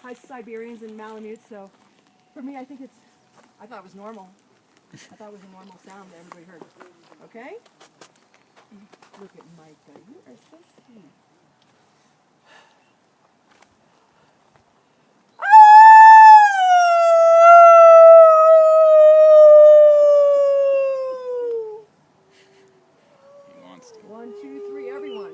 High Siberians and Malamutes, so for me, I thought it was normal. I thought it was a normal sound that everybody heard. Okay? Look at Micah. You are so sweet. He wants to. 1, 2, 3, everyone.